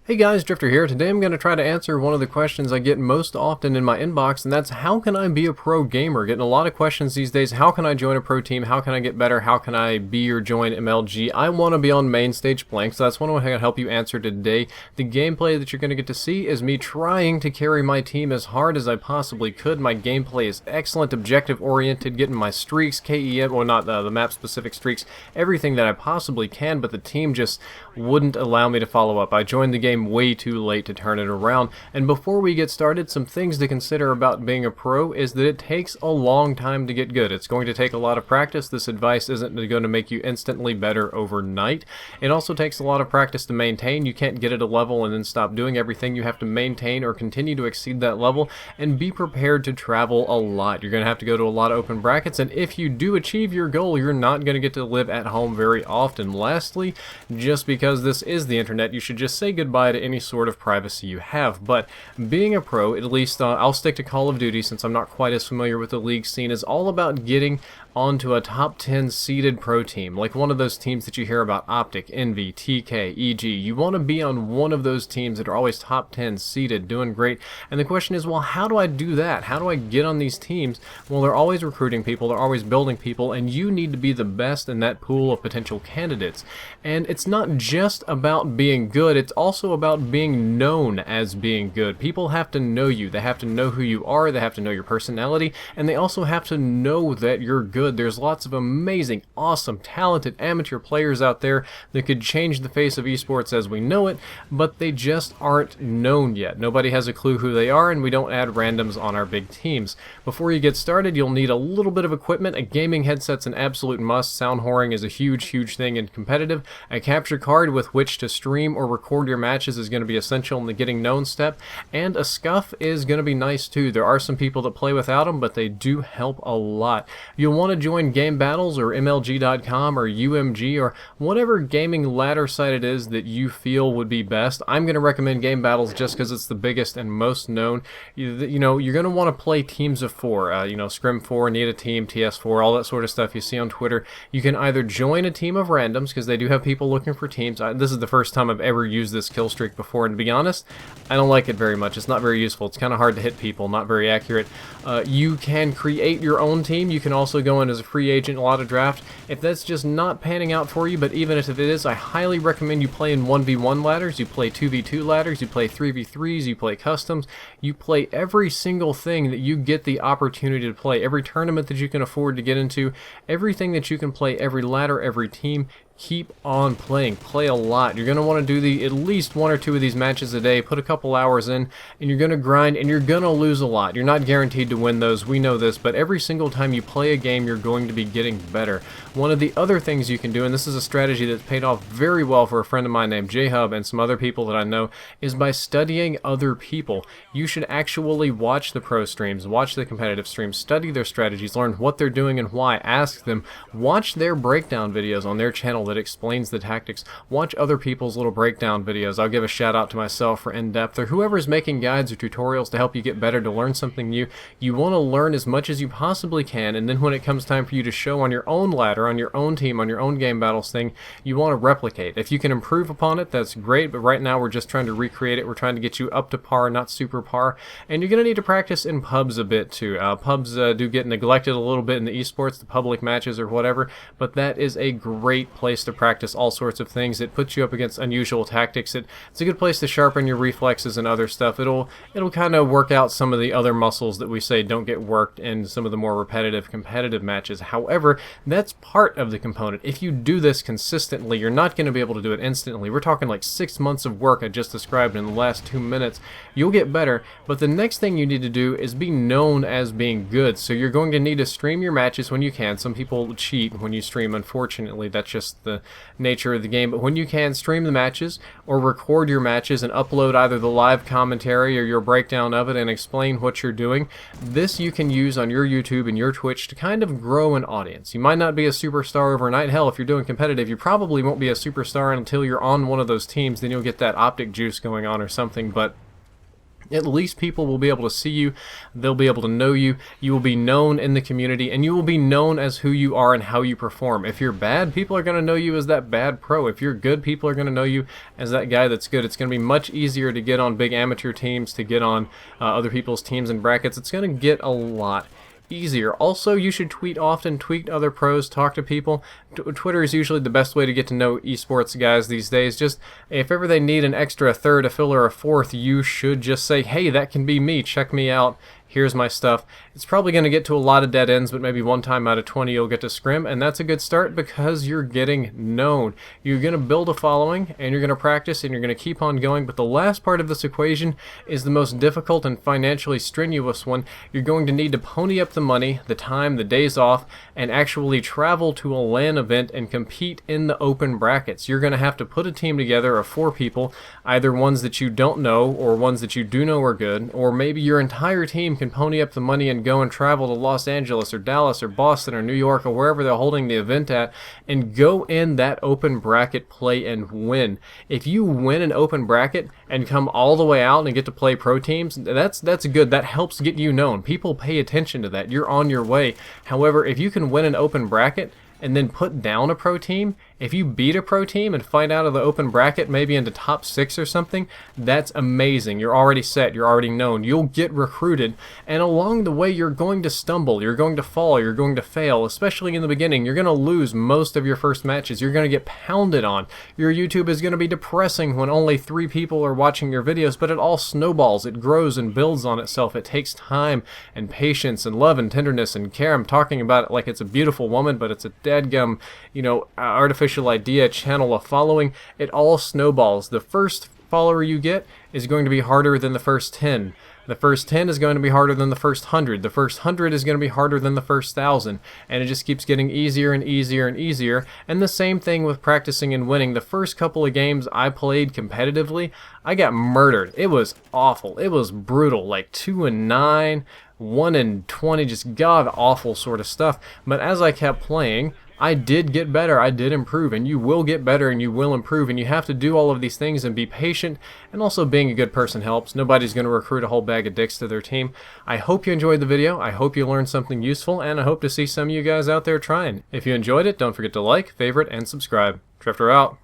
Hey guys, Drifter here. Today I'm going to try to answer one of the questions I get most often in my inbox, and that's how can I be a pro gamer? Getting a lot of questions these days. How can I join a pro team? How can I get better? How can I be or join MLG? I want to be on main stage playing, so that's what I'm going to help you answer today. The gameplay that you're going to get to see is me trying to carry my team as hard as I possibly could. My gameplay is excellent, objective oriented, getting my streaks, KEM, or not the map specific streaks, everything that I possibly can, but the team just wouldn't allow me to follow up. I joined the game way too late to turn it around. And before we get started, some things to consider about being a pro is that it takes a long time to get good. It's going to take a lot of practice. This advice isn't going to make you instantly better overnight. It also takes a lot of practice to maintain. You can't get at a level and then stop doing everything. You have to maintain or continue to exceed that level and be prepared to travel a lot. You're going to have to go to a lot of open brackets, and if you do achieve your goal, you're not going to get to live at home very often. Lastly, just because this is the internet, you should just say goodbye to any sort of privacy you have. But being a pro, at least I'll stick to Call of Duty since I'm not quite as familiar with the league scene, is all about getting onto a top 10 seeded pro team, like one of those teams that you hear about, Optic, Envy, TK, EG. You want to be on one of those teams that are always top 10 seeded, doing great. And the question is, well, how do I do that? How do I get on these teams? Well, they're always recruiting people, they're always building people, and you need to be the best in that pool of potential candidates. And it's not just about being good, it's also about being known as being good. People have to know you, they have to know who you are, they have to know your personality, and they also have to know that you're good. There's lots of amazing, awesome, talented amateur players out there that could change the face of esports as we know it, but they just aren't known yet. Nobody has a clue who they are, and we don't add randoms on our big teams. Before you get started, you'll need a little bit of equipment. A gaming headset's an absolute must. Sound whoring is a huge thing in competitive. A capture card with which to stream or record your matches is going to be essential in the getting known step, and a Scuf is going to be nice too. There are some people that play without them, but they do help a lot. You'll want to join game battles or MLG.com or UMG or whatever gaming ladder site it is that you feel would be best. I'm going to recommend game battles just because it's the biggest and most known. You know, you're going to want to play teams of 4, you know, Scrim 4, Need a Team, TS4, all that sort of stuff you see on Twitter. You can either join a team of randoms, because they do have people looking for teams. This is the first time I've ever used this kill streak before, and to be honest, I don't like it very much. It's not very useful. It's kind of hard to hit people, not very accurate. You can create your own team. You can also go in as a free agent, a lot of draft. If that's just not panning out for you, but even if it is, I highly recommend you play in 1v1 ladders, you play 2v2 ladders, you play 3v3s, you play customs, you play every single thing that you get the opportunity to play, every tournament that you can afford to get into, everything that you can play, every ladder, every team. Keep on playing. Play a lot. You're going to want to do at least 1 or 2 of these matches a day. Put a couple hours in, and you're going to grind, and you're going to lose a lot. You're not guaranteed to win those. We know this, but every single time you play a game, you're going to be getting better. One of the other things you can do, and this is a strategy that's paid off very well for a friend of mine named J-Hub and some other people that I know, is by studying other people. You should actually watch the pro streams, watch the competitive streams, study their strategies, learn what they're doing and why, ask them, watch their breakdown videos on their channel that explains the tactics. Watch other people's little breakdown videos. I'll give a shout out to myself for in-depth, or whoever's making guides or tutorials to help you get better, to learn something new. You want to learn as much as you possibly can, and then when it comes time for you to show on your own ladder, on your own team, on your own game battles thing, you want to replicate. If you can improve upon it, that's great, but right now we're just trying to recreate it. We're trying to get you up to par, not super par, and you're going to need to practice in pubs a bit too. Pubs do get neglected a little bit in the esports, the public matches or whatever, but that is a great place to practice all sorts of things. It puts you up against unusual tactics. It's a good place to sharpen your reflexes and other stuff. It'll kind of work out some of the other muscles that we say don't get worked in some of the more repetitive competitive matches. However, that's part of the component. If you do this consistently, you're not going to be able to do it instantly. We're talking like 6 months of work I just described in the last 2 minutes. You'll get better, but the next thing you need to do is be known as being good. So you're going to need to stream your matches when you can. Some people cheat when you stream, unfortunately. That's just the nature of the game, but when you can, stream the matches or record your matches and upload either the live commentary or your breakdown of it and explain what you're doing. This you can use on your YouTube and your Twitch to kind of grow an audience. You might not be a superstar overnight. Hell, if you're doing competitive, you probably won't be a superstar until you're on one of those teams. Then you'll get that optic juice going on or something, but At least people will be able to see you, they'll be able to know you, you will be known in the community, and you will be known as who you are and how you perform. If you're bad, people are going to know you as that bad pro. If you're good, people are going to know you as that guy that's good. It's going to be much easier to get on big amateur teams, to get on other people's teams and brackets. It's going to get a lot easier. Also, you should tweet often, tweet other pros, talk to people. Twitter is usually the best way to get to know esports guys these days. Just if ever they need an extra third, a filler, a fourth, you should just say, hey, that can be me, check me out, here's my stuff. It's probably going to get to a lot of dead ends, but maybe one time out of 20 you'll get to scrim, and that's a good start because you're getting known. You're going to build a following, and you're going to practice, and you're going to keep on going, but the last part of this equation is the most difficult and financially strenuous one. You're going to need to pony up the money, the time, the days off, and actually travel to a LAN event and compete in the open brackets. You're going to have to put a team together of 4 people, either ones that you don't know or ones that you do know are good, or maybe your entire team can pony up the money and go and travel to Los Angeles or Dallas or Boston or New York or wherever they're holding the event at and go in that open bracket play and win. If you win an open bracket and come all the way out and get to play pro teams, that's good. That helps get you known. People pay attention to that. You're on your way. However, if you can win an open bracket and then put down a pro team, if you beat a pro team and find out of the open bracket maybe into top 6 or something, that's amazing. You're already set, you're already known, you'll get recruited, and along the way you're going to stumble, you're going to fall, you're going to fail, especially in the beginning. You're going to lose most of your first matches, you're going to get pounded on. Your YouTube is going to be depressing when only 3 people are watching your videos, but it all snowballs, it grows and builds on itself. It takes time and patience and love and tenderness and care. I'm talking about it like it's a beautiful woman, but it's a dadgum, artificial idea, channel, a following. It all snowballs. The first follower you get is going to be harder than the first 10. The first 10 is going to be harder than the first 100. The first 100 is going to be harder than the first 1,000. And it just keeps getting easier and easier and easier. And the same thing with practicing and winning. The first couple of games I played competitively, I got murdered. It was awful. It was brutal. Like 2-9, 1-20, just god awful sort of stuff. But as I kept playing, I did get better, I did improve, and you will get better and you will improve, and you have to do all of these things and be patient, and also being a good person helps. Nobody's going to recruit a whole bag of dicks to their team. I hope you enjoyed the video, I hope you learned something useful, and I hope to see some of you guys out there trying. If you enjoyed it, don't forget to like, favorite, and subscribe. Drifter out.